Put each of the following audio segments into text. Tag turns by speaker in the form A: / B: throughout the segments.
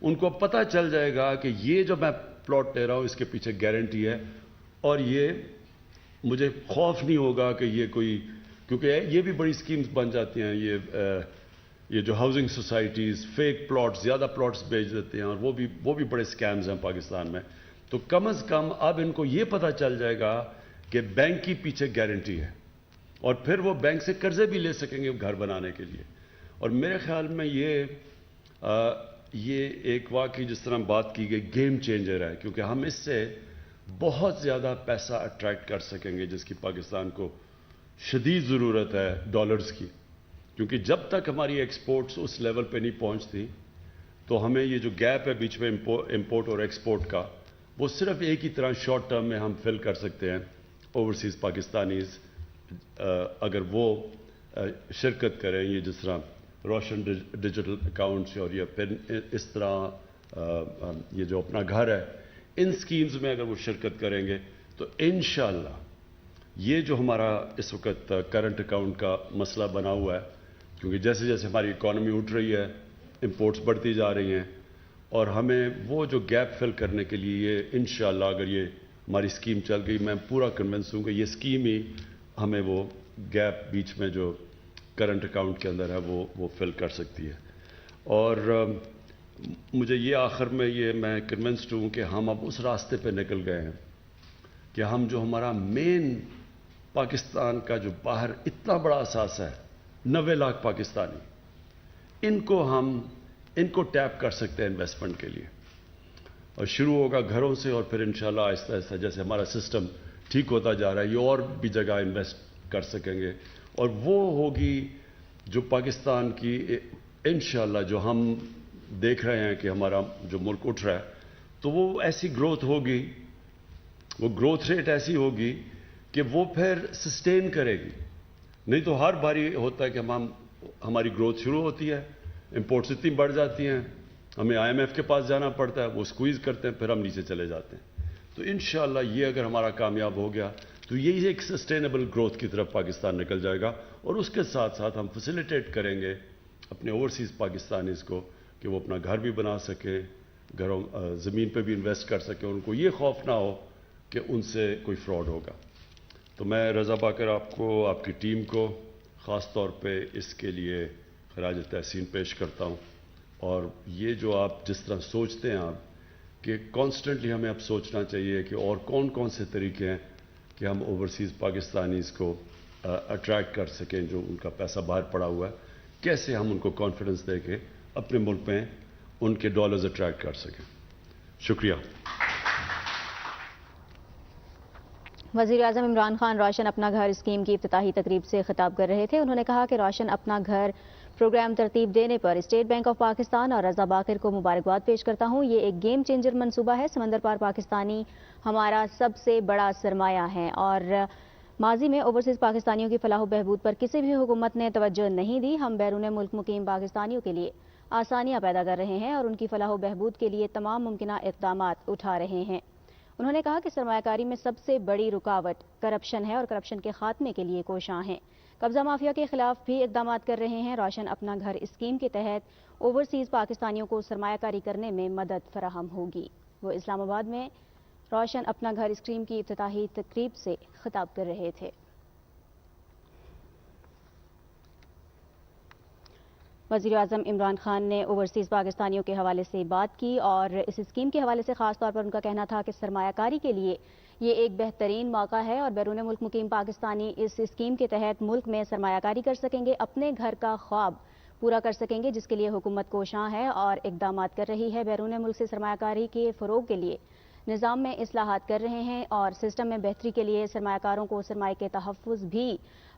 A: ان کو پتہ چل جائے گا کہ یہ جو میں پلاٹ لے رہا ہوں اس کے پیچھے گارنٹی ہے, اور یہ مجھے خوف نہیں ہوگا کہ یہ کوئی, کیونکہ یہ بھی بڑی اسکیمز بن جاتی ہیں, یہ جو ہاؤسنگ سوسائٹیز فیک پلاٹس, زیادہ پلاٹس بیچ دیتے ہیں, اور وہ بھی بڑے اسکیمز ہیں پاکستان میں. تو کم از کم اب ان کو یہ پتہ چل جائے گا کہ بینک کی پیچھے گارنٹی ہے, اور پھر وہ بینک سے قرضے بھی لے سکیں گے گھر بنانے کے لیے. اور میرے خیال میں یہ ایک واقعی جس طرح بات کی گئی گیم چینجر ہے, کیونکہ ہم اس سے بہت زیادہ پیسہ اٹریکٹ کر سکیں گے جس کی پاکستان کو شدید ضرورت ہے ڈالرز کی. کیونکہ جب تک ہماری ایکسپورٹس اس لیول پہ نہیں پہنچتی تو ہمیں یہ جو گیپ ہے بیچ میں امپورٹ اور ایکسپورٹ کا, وہ صرف ایک ہی طرح شارٹ ٹرم میں ہم فل کر سکتے ہیں اوورسیز پاکستانیز, اگر وہ شرکت کریں. یہ جس طرح روشن ڈیجیٹل اکاؤنٹس اور یہ پھر اس طرح یہ جو اپنا گھر ہے, ان سکیمز میں اگر وہ شرکت کریں گے تو انشاءاللہ یہ جو ہمارا اس وقت کرنٹ اکاؤنٹ کا مسئلہ بنا ہوا ہے, کیونکہ جیسے جیسے ہماری اکانومی اٹھ رہی ہے امپورٹس بڑھتی جا رہی ہیں, اور ہمیں وہ جو گیپ فل کرنے کے لیے یہ انشاءاللہ اگر یہ ہماری اسکیم چل گئی, میں پورا کنونس ہوں کہ یہ اسکیم ہی ہمیں وہ گیپ بیچ میں جو کرنٹ اکاؤنٹ کے اندر ہے وہ فل کر سکتی ہے. اور مجھے یہ آخر میں میں کنونسڈ ہوں کہ ہم اب اس راستے پہ نکل گئے ہیں کہ ہم جو ہمارا مین پاکستان کا جو باہر اتنا بڑا اثاثہ ہے 90 لاکھ پاکستانی, ان کو ٹیپ کر سکتے ہیں انویسٹمنٹ کے لیے, اور شروع ہوگا گھروں سے, اور پھر انشاءاللہ آہستہ آہستہ جیسے ہمارا سسٹم ٹھیک ہوتا جا رہا ہے یہ اور بھی جگہ انویسٹ کر سکیں گے. اور وہ ہوگی جو پاکستان کی انشاءاللہ جو ہم دیکھ رہے ہیں کہ ہمارا جو ملک اٹھ رہا ہے, تو وہ ایسی گروتھ ہوگی, وہ گروتھ ریٹ ایسی ہوگی کہ وہ پھر سسٹین کرے گی. نہیں تو ہر باری ہوتا ہے کہ ہماری گروتھ شروع ہوتی ہے, امپورٹس اتنی بڑھ جاتی ہیں, ہمیں IMF کے پاس جانا پڑتا ہے, وہ اسکویز کرتے ہیں, پھر ہم نیچے چلے جاتے ہیں. تو انشاءاللہ یہ اگر ہمارا کامیاب ہو گیا تو یہی ایک سسٹینیبل گروتھ کی طرف پاکستان نکل جائے گا, اور اس کے ساتھ ساتھ ہم فیسیلیٹیٹ کریں گے اپنے اوورسیز پاکستانیز کو کہ وہ اپنا گھر بھی بنا سکیں, زمین پہ بھی انویسٹ کر سکیں, ان کو یہ خوف نہ ہو کہ ان سے کوئی فراڈ ہوگا. تو میں رضا باقر آپ کو, آپ کی ٹیم کو خاص طور پہ اس کے لیے خراج تحسین پیش کرتا ہوں. اور یہ جو آپ جس طرح سوچتے ہیں آپ کہ کانسٹنٹلی ہمیں اب سوچنا چاہیے کہ اور کون سے طریقے ہیں کہ ہم اوورسیز پاکستانیز کو اٹریکٹ کر سکیں جو ان کا پیسہ باہر پڑا ہوا ہے, کیسے ہم ان کو کانفیڈنس دے کے اپنے ملک میں ان کے ڈالرز اٹریکٹ کر سکیں. شکریہ.
B: وزیر اعظم عمران خان روشن اپنا گھر اسکیم کی افتتاحی تقریب سے خطاب کر رہے تھے. انہوں نے کہا کہ روشن اپنا گھر پروگرام ترتیب دینے پر اسٹیٹ بینک آف پاکستان اور رضا باقر کو مبارکباد پیش کرتا ہوں. یہ ایک گیم چینجر منصوبہ ہے. سمندر پار پاکستانی ہمارا سب سے بڑا سرمایہ ہے, اور ماضی میں اوورسیز پاکستانیوں کی فلاح و بہبود پر کسی بھی حکومت نے توجہ نہیں دی. ہم بیرون ملک مقیم پاکستانیوں کے لیے آسانیاں پیدا کر رہے ہیں اور ان کی فلاح و بہبود کے لیے تمام ممکنہ اقدامات اٹھا رہے ہیں. انہوں نے کہا کہ سرمایہ کاری میں سب سے بڑی رکاوٹ کرپشن ہے, اور کرپشن کے خاتمے کے لیے کوشاں ہیں. قبضہ مافیا کے خلاف بھی اقدامات کر رہے ہیں. روشن اپنا گھر اسکیم کے تحت اوورسیز پاکستانیوں کو سرمایہ کاری کرنے میں مدد فراہم ہوگی. وہ اسلام آباد میں روشن اپنا گھر اسکیم کی افتتاحی تقریب سے خطاب کر رہے تھے. وزیر اعظم عمران خان نے اوورسیز پاکستانیوں کے حوالے سے بات کی, اور اس اسکیم کے حوالے سے خاص طور پر ان کا کہنا تھا کہ سرمایہ کاری کے لیے یہ ایک بہترین موقع ہے, اور بیرون ملک مقیم پاکستانی اس اسکیم کے تحت ملک میں سرمایہ کاری کر سکیں گے, اپنے گھر کا خواب پورا کر سکیں گے, جس کے لیے حکومت کوشاں ہے اور اقدامات کر رہی ہے. بیرون ملک سے سرمایہ کاری کے فروغ کے لیے نظام میں اصلاحات کر رہے ہیں, اور سسٹم میں بہتری کے لیے سرمایہ کاروں کو سرمایہ کے تحفظ بھی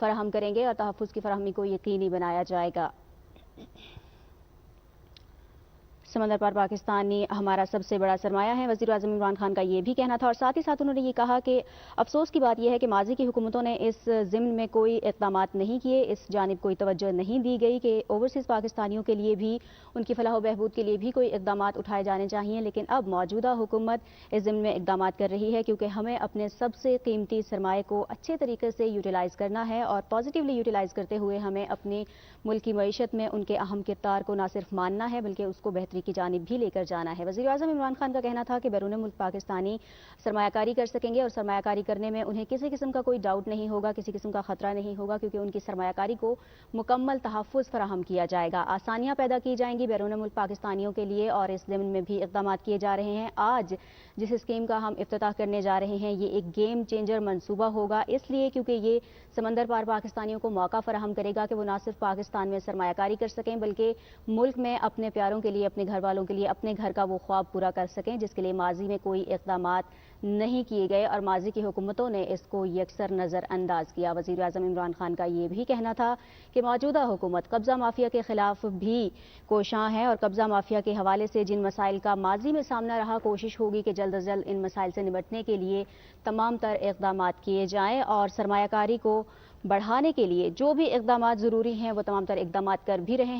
B: فراہم کریں گے, اور تحفظ کی فراہمی کو یقینی بنایا جائے گا. سمندر پار پاکستانی ہمارا سب سے بڑا سرمایہ ہے. وزیر اعظم عمران خان کا یہ بھی کہنا تھا, اور ساتھ ہی ساتھ انہوں نے یہ کہا کہ افسوس کی بات یہ ہے کہ ماضی کی حکومتوں نے اس ضمن میں کوئی اقدامات نہیں کیے, اس جانب کوئی توجہ نہیں دی گئی کہ اوورسیز پاکستانیوں کے لیے بھی, ان کی فلاح و بہبود کے لیے بھی کوئی اقدامات اٹھائے جانے چاہیے. لیکن اب موجودہ حکومت اس ضمن میں اقدامات کر رہی ہے, کیونکہ ہمیں اپنے سب سے قیمتی سرمایہ کو اچھے طریقے سے یوٹیلائز کرنا ہے, اور پازیٹیولی یوٹیلائز کرتے ہوئے ہمیں اپنی ملک کی معیشت میں ان کے اہم کردار کو نہ صرف ماننا ہے بلکہ اس کو بہترین ترقی کی جانب بھی لے کر جانا ہے۔ وزیر اعظم عمران خان کا کہنا تھا کہ بیرون ملک پاکستانی سرمایہ کاری کر سکیں گے اور سرمایہ کاری کرنے میں انہیں کسی قسم کا کوئی ڈاؤٹ نہیں ہوگا، کسی قسم کا خطرہ نہیں ہوگا، کیونکہ ان کی سرمایہ کاری کو مکمل تحفظ فراہم کیا جائے گا۔ آسانیاں پیدا کی جائیں گی بیرون ملک پاکستانیوں کے لیے اور اس ضمن میں بھی اقدامات کیے جا رہے ہیں۔ آج جس اسکیم کا ہم افتتاح کرنے جا رہے ہیں، یہ ایک گیم چینجر منصوبہ ہوگا، اس لیے کیونکہ یہ سمندر پار پاکستانیوں کو موقع فراہم کرے گا کہ وہ نہ صرف پاکستان میں سرمایہ کاری کر سکیں بلکہ ملک میں اپنے پیاروں کے لیے، اپنے گھر والوں کے لیے اپنے گھر کا وہ خواب پورا کر سکیں جس کے لیے ماضی میں کوئی اقدامات نہیں کیے گئے اور ماضی کی حکومتوں نے اس کو یکسر نظر انداز کیا۔ وزیر اعظم عمران خان کا یہ بھی کہنا تھا کہ موجودہ حکومت قبضہ مافیا کے خلاف بھی کوشاں ہے اور قبضہ مافیا کے حوالے سے جن مسائل کا ماضی میں سامنا رہا، کوشش ہوگی کہ جلد از جلد ان مسائل سے نمٹنے کے لیے تمام تر اقدامات کیے جائیں اور سرمایہ کاری کو بڑھانے کے لیے جو بھی اقدامات ضروری ہیں وہ تمام تر اقدامات کر بھی رہے ہیں۔